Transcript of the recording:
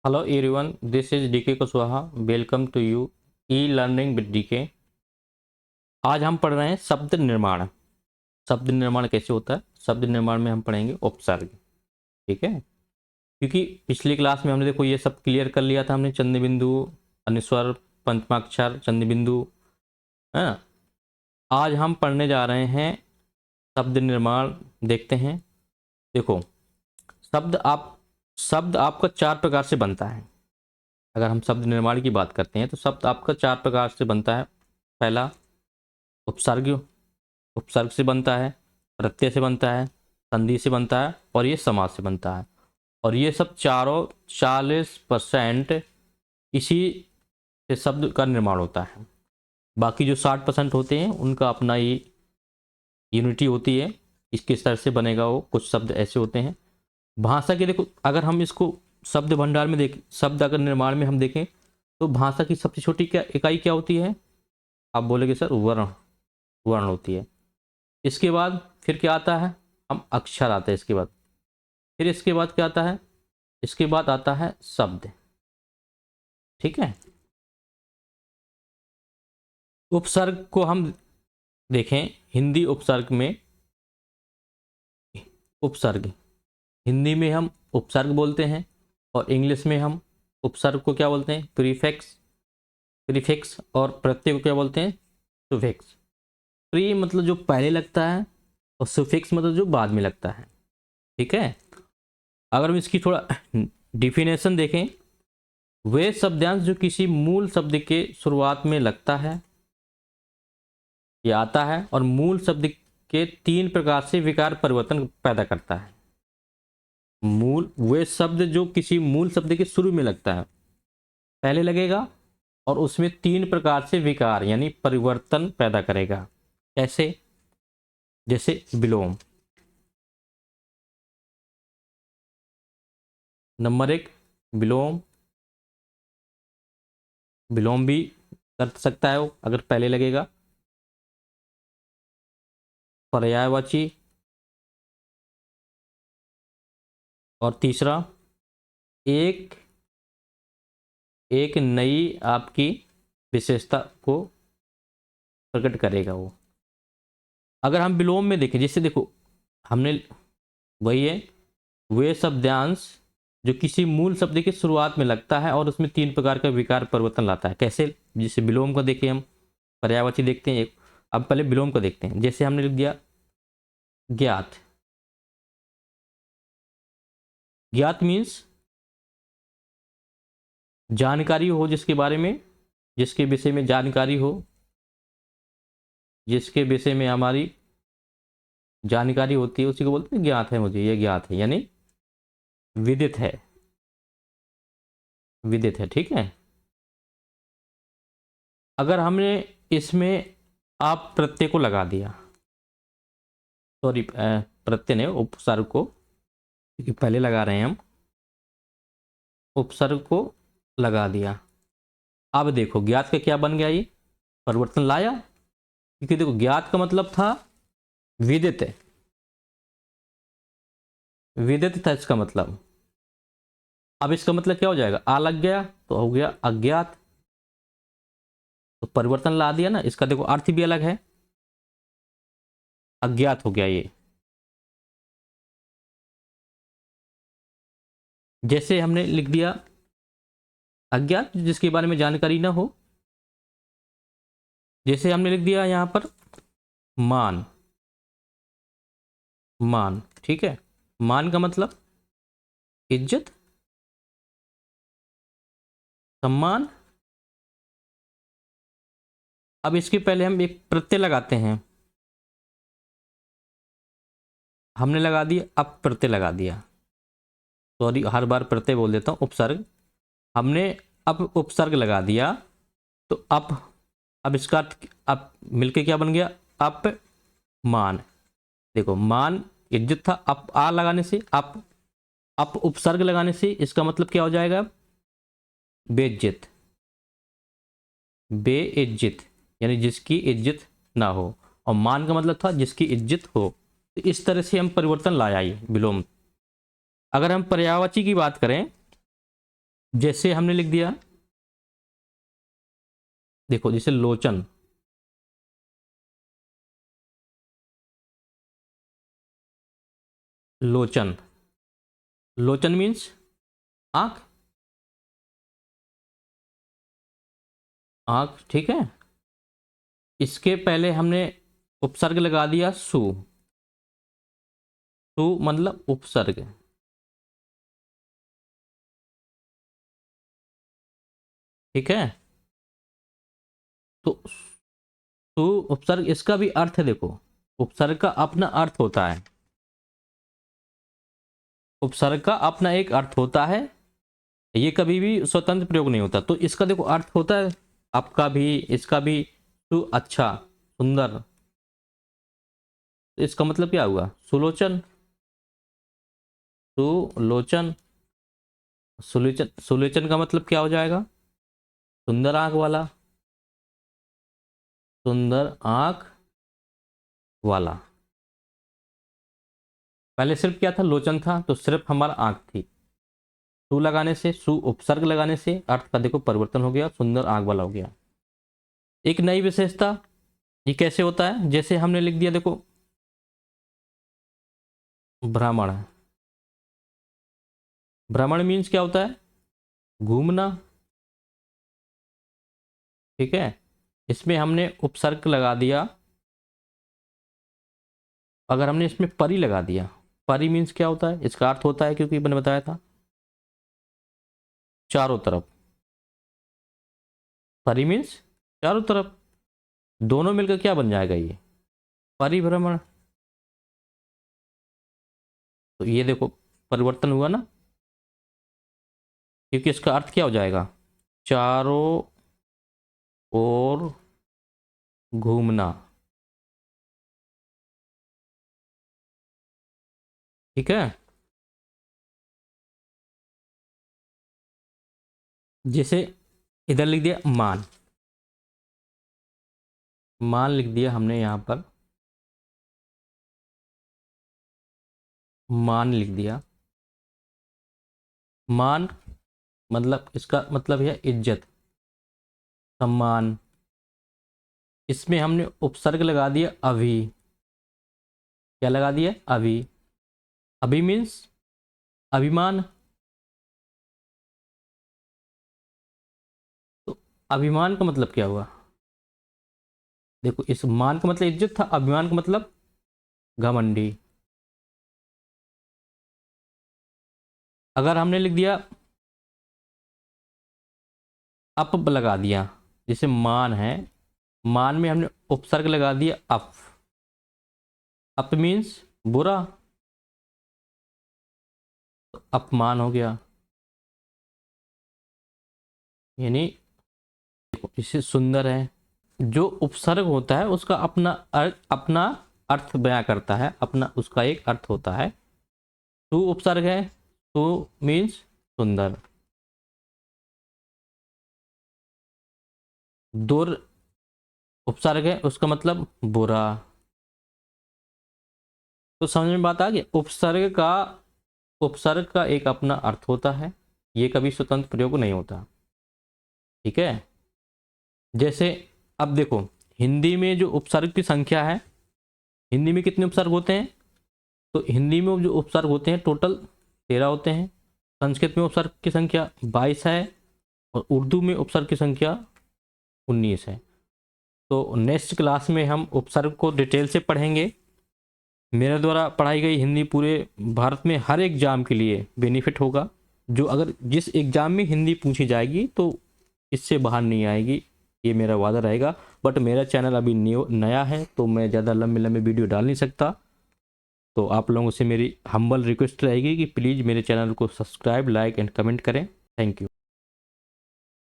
Hello everyone, this is DK Kushwaha. Welcome to you e learning with DK. आज हम पढ़ रहे हैं शब्द निर्माण. शब्द निर्माण कैसे होता है? शब्द निर्माण में हम पढ़ेंगे उपसर्ग. ठीक है, क्योंकि पिछली क्लास में हमने देखो ये सब क्लियर कर लिया था. हमने चंद्र बिंदु, अनुस्वर, पंचमाक्षर, चंद्र बिंदु है ना. आज हम पढ़ने जा रहे हैं शब्द निर्माण. देखते हैं. देखो, शब्द आपका चार प्रकार से बनता है. अगर हम शब्द निर्माण की बात करते हैं तो शब्द आपका चार प्रकार से बनता है. पहला उपसर्ग, उपसर्ग से बनता है, प्रत्यय से बनता है, संधि से बनता है और ये समास से बनता है. और ये सब चारों 40% इसी से शब्द का निर्माण होता है. बाकी जो 60% होते हैं उनका अपना ही यूनिटी होती है. किस तरह से बनेगा वो. कुछ शब्द ऐसे होते हैं भाषा के. देखो, अगर हम इसको शब्द भंडार में देखें, शब्द अगर निर्माण में हम देखें तो भाषा की सबसे छोटी क्या इकाई क्या होती है? आप बोलेंगे सर वर्ण. वर्ण होती है. इसके बाद फिर क्या आता है? हम अक्षर आता है इसके बाद. फिर इसके बाद क्या आता है? इसके बाद आता है शब्द. ठीक है. उपसर्ग को हम देखें. हिंदी उपसर्ग में, उपसर्ग हिंदी में हम उपसर्ग बोलते हैं और इंग्लिश में हम उपसर्ग को क्या बोलते हैं? प्रीफिक्स. प्रीफिक्स और प्रत्यय को क्या बोलते हैं? सुफिक्स. प्री मतलब जो पहले लगता है और सुफिक्स मतलब जो बाद में लगता है. ठीक है. अगर हम इसकी थोड़ा डिफिनेशन देखें, वे शब्दांश जो किसी मूल शब्द के शुरुआत में लगता है या आता है और मूल शब्द के 3 प्रकार से विकार परिवर्तन पैदा करता है. वे शब्द जो किसी मूल शब्द के शुरू में लगता है, पहले लगेगा और उसमें 3 प्रकार से विकार यानी परिवर्तन पैदा करेगा. कैसे? जैसे विलोम. नंबर 1 विलोम. विलोम भी कर सकता है वो अगर पहले लगेगा. पर्यायवाची. और तीसरा एक नई आपकी विशेषता को प्रकट करेगा वो. अगर हम विलोम में देखें, जैसे देखो हमने वही है, वे शब्दांश जो किसी मूल शब्द के शुरुआत में लगता है और उसमें 3 प्रकार का विकार परिवर्तन लाता है. कैसे? जैसे विलोम को देखें हम, पर्यायवाची देखते हैं. अब पहले विलोम को देखते हैं. जैसे हमने लिख दिया ज्ञात. ज्ञात मीन्स जानकारी हो जिसके बारे में, जिसके विषय में जानकारी हो, जिसके विषय में हमारी जानकारी होती है उसी को बोलते हैं ज्ञात है. मुझे ये ज्ञात है यानी विदित है. विदित है. ठीक है. अगर हमने इसमें आप प्रत्यय को लगा दिया, सॉरी प्रत्यय ने उपसर्ग को, क्योंकि पहले लगा रहे हैं हम, उपसर्ग को लगा दिया. अब देखो ज्ञात का क्या बन गया? ये परिवर्तन लाया. क्योंकि देखो ज्ञात का मतलब था विदित. विदित था इसका मतलब. अब इसका मतलब क्या हो जाएगा? आ लग गया तो हो गया अज्ञात. तो परिवर्तन ला दिया ना. इसका देखो अर्थ भी अलग है. अज्ञात हो गया ये. जैसे हमने लिख दिया अज्ञात जिसके बारे में जानकारी ना हो. जैसे हमने लिख दिया यहां पर मान. मान. ठीक है. मान का मतलब इज्जत, सम्मान. अब इसके पहले हम एक प्रत्यय लगाते हैं. हमने लगा दिया, अब प्रत्यय लगा दिया. सॉरी, हर बार प्रत्यय बोल देता हूं. उपसर्ग. हमने अब उपसर्ग लगा दिया तो अब इसका अब मिलके क्या बन गया? अपमान. देखो मान इज्जत था. अब आ लगाने से, अब उपसर्ग लगाने से इसका मतलब क्या हो जाएगा? बेइज्जत. बेइज्जत यानी जिसकी इज्जत ना हो. और मान का मतलब था जिसकी इज्जत हो. तो इस तरह से हम परिवर्तन लाया ये विलोम. अगर हम पर्यायवाची की बात करें जैसे हमने लिख दिया, देखो जैसे लोचन, लोचन, लोचन मीन्स आंख, आंख, ठीक है। इसके पहले हमने उपसर्ग लगा दिया सु, सु मतलब उपसर्ग, ठीक है। तो सु उपसर्ग, इसका भी अर्थ है, देखो उपसर्ग का अपना अर्थ होता है, उपसर्ग का अपना एक अर्थ होता है, ये कभी भी स्वतंत्र प्रयोग नहीं होता। तो इसका देखो अर्थ होता है आपका भी, इसका भी, सु अच्छा, सुंदर। तो इसका मतलब क्या हुआ, सुलोचन, सुलोचन, सुलोचन, सुलोचन का मतलब क्या हो जाएगा, सुंदर आंख वाला, सुंदर आंख वाला। पहले सिर्फ क्या था, लोचन था, तो सिर्फ हमारा आंख थी। सु लगाने से, सु उपसर्ग लगाने से अर्थ का देखो परिवर्तन हो गया, सुंदर आंख वाला हो गया। एक नई विशेषता, ये कैसे होता है, जैसे हमने लिख दिया, देखो ब्राह्मण, ब्राह्मण मीन्स क्या होता है, घूमना, ठीक है। इसमें हमने उपसर्ग लगा दिया, अगर हमने इसमें परी लगा दिया, परी मीन्स क्या होता है, इसका अर्थ होता है, क्योंकि मैंने बताया था चारों तरफ, परी मीन्स चारों तरफ, दोनों मिलकर क्या बन जाएगा, ये परिभ्रमण। तो ये देखो परिवर्तन हुआ ना, क्योंकि इसका अर्थ क्या हो जाएगा, चारों ओर घूमना, ठीक है। जैसे इधर लिख दिया मान, मान लिख दिया हमने यहां पर, मान लिख दिया, मान मतलब इसका मतलब है इज्जत, सम्मान। इसमें हमने उपसर्ग लगा दिया अभी, क्या लगा दिया, अभी, अभी मीन्स अभिमान। तो अभिमान का मतलब क्या हुआ, देखो इस मान का मतलब इज्जत था, अभिमान का मतलब घमंडी। अगर हमने लिख दिया अप लगा दिया, जैसे मान है, मान में हमने उपसर्ग लगा दिया अप, अप मीन्स बुरा, तो अपमान हो गया। यानी देखो इससे सुंदर है, जो उपसर्ग होता है उसका अपना अपना अर्थ बयां करता है, अपना उसका एक अर्थ होता है। तू उपसर्ग है, तू मीन्स सुंदर, दुर उपसर्ग है, उसका मतलब बुरा। तो समझ में बात आ गई, उपसर्ग का एक अपना अर्थ होता है, ये कभी स्वतंत्र प्रयोग नहीं होता, ठीक है। जैसे अब देखो हिंदी में जो उपसर्ग की संख्या है, हिंदी में कितने उपसर्ग होते हैं, तो हिंदी में जो उपसर्ग होते हैं टोटल 13 होते हैं, संस्कृत में उपसर्ग की संख्या 22 है, और उर्दू में उपसर्ग की संख्या 19 है। तो नेक्स्ट क्लास में हम उपसर्ग को डिटेल से पढ़ेंगे। मेरे द्वारा पढ़ाई गई हिंदी पूरे भारत में हर एग्जाम के लिए बेनिफिट होगा, जो अगर जिस एग्जाम में हिंदी पूछी जाएगी तो इससे बाहर नहीं आएगी, ये मेरा वादा रहेगा। बट मेरा चैनल अभी नया है, तो मैं ज़्यादा लंबे लंबे वीडियो डाल नहीं सकता, तो आप लोगों से मेरी हम्बल रिक्वेस्ट रहेगी कि प्लीज़ मेरे चैनल को सब्सक्राइब, लाइक एंड कमेंट करें। Thank you.